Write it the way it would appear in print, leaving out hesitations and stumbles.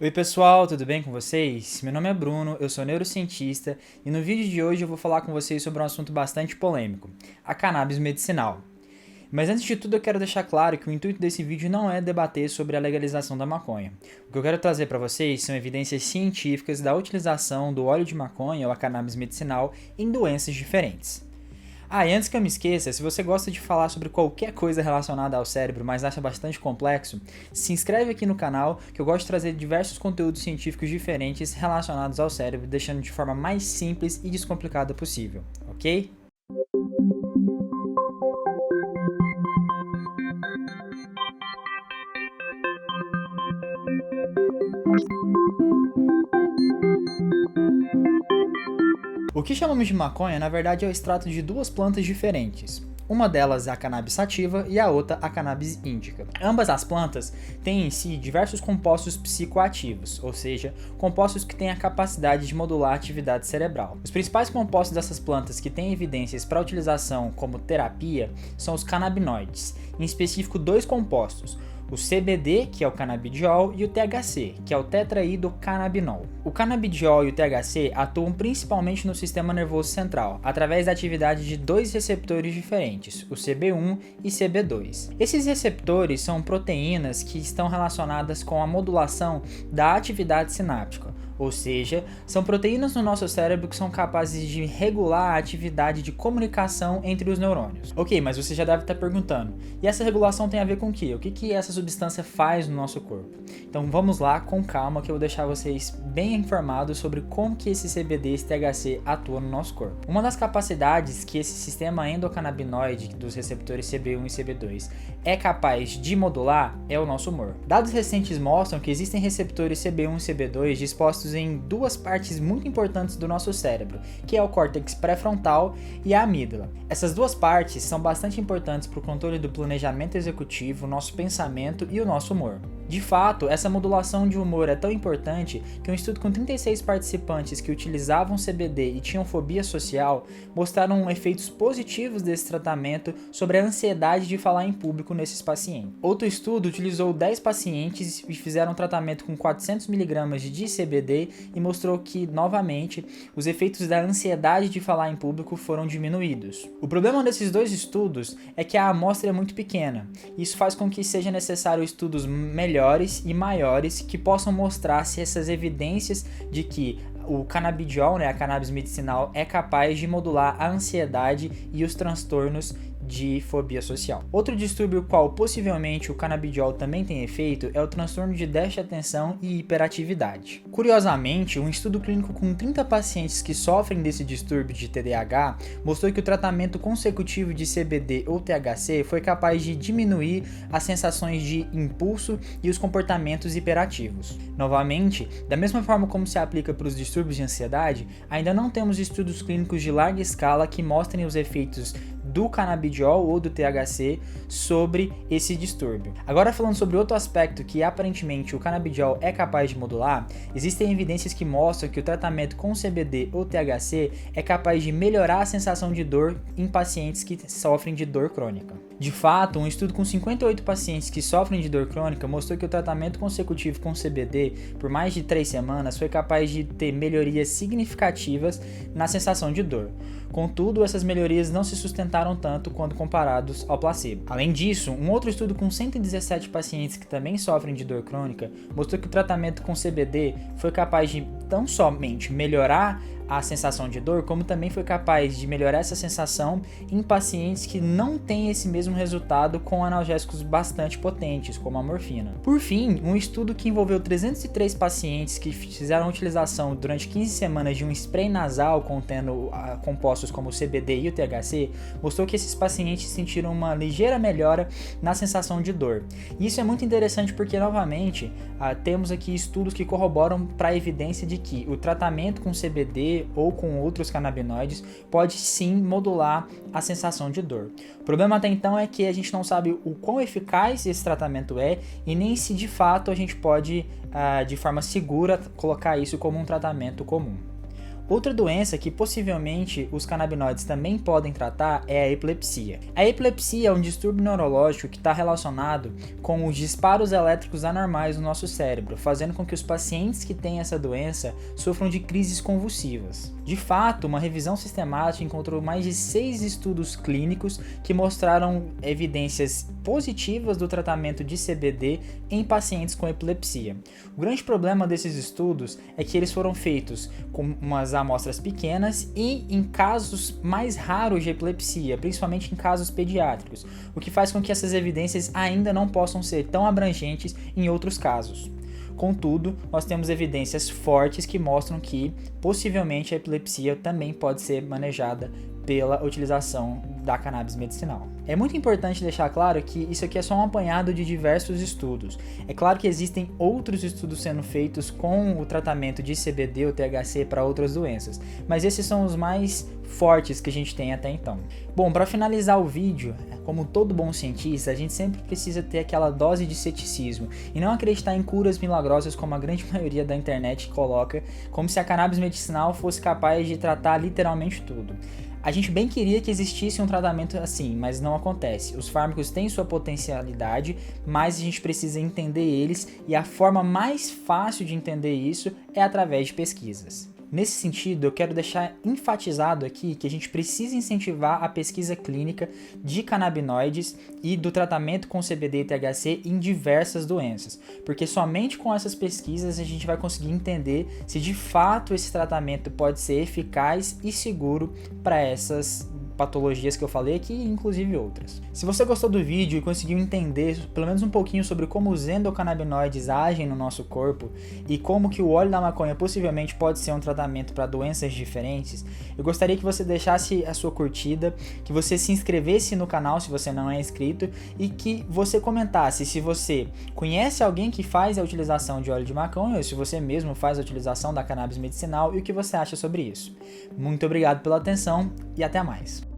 Oi pessoal, tudo bem com vocês? Meu nome é Bruno, eu sou neurocientista e no vídeo de hoje eu vou falar com vocês sobre um assunto bastante polêmico, a cannabis medicinal. Mas antes de tudo eu quero deixar claro que o intuito desse vídeo não é debater sobre a legalização da maconha. O que eu quero trazer para vocês são evidências científicas da utilização do óleo de maconha ou a cannabis medicinal em doenças diferentes. E antes que eu me esqueça, se você gosta de falar sobre qualquer coisa relacionada ao cérebro, mas acha bastante complexo, se inscreve aqui no canal, que eu gosto de trazer diversos conteúdos científicos diferentes relacionados ao cérebro, deixando de forma mais simples e descomplicada possível, ok? O que chamamos de maconha, na verdade, é o extrato de duas plantas diferentes. Uma delas é a cannabis sativa e a outra a cannabis índica. Ambas as plantas têm em si diversos compostos psicoativos, ou seja, compostos que têm a capacidade de modular a atividade cerebral. Os principais compostos dessas plantas que têm evidências para utilização como terapia são os canabinoides, em específico dois compostos, o CBD, que é o canabidiol, e o THC, que é o tetraidrocannabinol. O canabidiol e o THC atuam principalmente no sistema nervoso central, através da atividade de dois receptores diferentes, o CB1 e CB2. Esses receptores são proteínas que estão relacionadas com a modulação da atividade sináptica, ou seja, são proteínas no nosso cérebro que são capazes de regular a atividade de comunicação entre os neurônios. Ok, mas você já deve estar perguntando, e essa regulação tem a ver com o quê? O que essa substância faz no nosso corpo? Então vamos lá com calma que eu vou deixar vocês bem informados sobre como que esse CBD e esse THC atuam no nosso corpo. Uma das capacidades que esse sistema endocannabinoide dos receptores CB1 e CB2 é capaz de modular é o nosso humor. Dados recentes mostram que existem receptores CB1 e CB2 dispostos em duas partes muito importantes do nosso cérebro, que é o córtex pré-frontal e a amígdala. Essas duas partes são bastante importantes para o controle do planejamento executivo, nosso pensamento e o nosso humor. De fato, essa modulação de humor é tão importante que um estudo com 36 participantes que utilizavam CBD e tinham fobia social mostraram efeitos positivos desse tratamento sobre a ansiedade de falar em público nesses pacientes. Outro estudo utilizou 10 pacientes e fizeram um tratamento com 400 mg de CBD e mostrou que, novamente, os efeitos da ansiedade de falar em público foram diminuídos. O problema desses dois estudos é que a amostra é muito pequena. Isso faz com que seja necessário estudos melhores e maiores que possam mostrar se essas evidências de que o canabidiol, a cannabis medicinal, é capaz de modular a ansiedade e os transtornos de fobia social. Outro distúrbio qual possivelmente o canabidiol também tem efeito é o transtorno de déficit de atenção e hiperatividade. Curiosamente, um estudo clínico com 30 pacientes que sofrem desse distúrbio de TDAH mostrou que o tratamento consecutivo de CBD ou THC foi capaz de diminuir as sensações de impulso e os comportamentos hiperativos. Novamente, da mesma forma como se aplica para os distúrbios de ansiedade, ainda não temos estudos clínicos de larga escala que mostrem os efeitos do canabidiol ou do THC sobre esse distúrbio. Agora falando sobre outro aspecto que aparentemente o canabidiol é capaz de modular, existem evidências que mostram que o tratamento com CBD ou THC é capaz de melhorar a sensação de dor em pacientes que sofrem de dor crônica. De fato, um estudo com 58 pacientes que sofrem de dor crônica mostrou que o tratamento consecutivo com CBD por mais de 3 semanas foi capaz de ter melhorias significativas na sensação de dor. Contudo, essas melhorias não se sustentaram tanto quando comparados ao placebo. Além disso, um outro estudo com 117 pacientes que também sofrem de dor crônica mostrou que o tratamento com CBD foi capaz de não somente melhorar a sensação de dor, como também foi capaz de melhorar essa sensação em pacientes que não têm esse mesmo resultado com analgésicos bastante potentes, como a morfina. Por fim, um estudo que envolveu 303 pacientes que fizeram a utilização durante 15 semanas de um spray nasal contendo compostos como o CBD e o THC, mostrou que esses pacientes sentiram uma ligeira melhora na sensação de dor. E isso é muito interessante porque, novamente, temos aqui estudos que corroboram para a evidência de que o tratamento com CBD ou com outros canabinoides pode sim modular a sensação de dor. O problema até então é que a gente não sabe o quão eficaz esse tratamento é e nem se de fato a gente pode, de forma segura, colocar isso como um tratamento comum. Outra doença que possivelmente os canabinoides também podem tratar é a epilepsia. A epilepsia é um distúrbio neurológico que está relacionado com os disparos elétricos anormais no nosso cérebro, fazendo com que os pacientes que têm essa doença sofram de crises convulsivas. De fato, uma revisão sistemática encontrou mais de 6 estudos clínicos que mostraram evidências positivas do tratamento de CBD em pacientes com epilepsia. O grande problema desses estudos é que eles foram feitos com umas amostras pequenas e em casos mais raros de epilepsia, principalmente em casos pediátricos, o que faz com que essas evidências ainda não possam ser tão abrangentes em outros casos. Contudo, nós temos evidências fortes que mostram que possivelmente a epilepsia também pode ser manejada pela utilização da cannabis medicinal. É muito importante deixar claro que isso aqui é só um apanhado de diversos estudos. É claro que existem outros estudos sendo feitos com o tratamento de CBD ou THC para outras doenças, mas esses são os mais fortes que a gente tem até então. Bom, para finalizar o vídeo, como todo bom cientista, a gente sempre precisa ter aquela dose de ceticismo e não acreditar em curas milagrosas como a grande maioria da internet coloca, como se a cannabis medicinal fosse capaz de tratar literalmente tudo. A gente bem queria que existisse um tratamento assim, mas não acontece. Os fármacos têm sua potencialidade, mas a gente precisa entender eles e a forma mais fácil de entender isso é através de pesquisas. Nesse sentido, eu quero deixar enfatizado aqui que a gente precisa incentivar a pesquisa clínica de canabinoides e do tratamento com CBD e THC em diversas doenças, porque somente com essas pesquisas a gente vai conseguir entender se de fato esse tratamento pode ser eficaz e seguro para essas patologias que eu falei aqui, inclusive outras. Se você gostou do vídeo e conseguiu entender pelo menos um pouquinho sobre como os endocannabinoides agem no nosso corpo e como que o óleo da maconha possivelmente pode ser um tratamento para doenças diferentes, eu gostaria que você deixasse a sua curtida, que você se inscrevesse no canal se você não é inscrito e que você comentasse se você conhece alguém que faz a utilização de óleo de maconha ou se você mesmo faz a utilização da cannabis medicinal e o que você acha sobre isso. Muito obrigado pela atenção e até mais.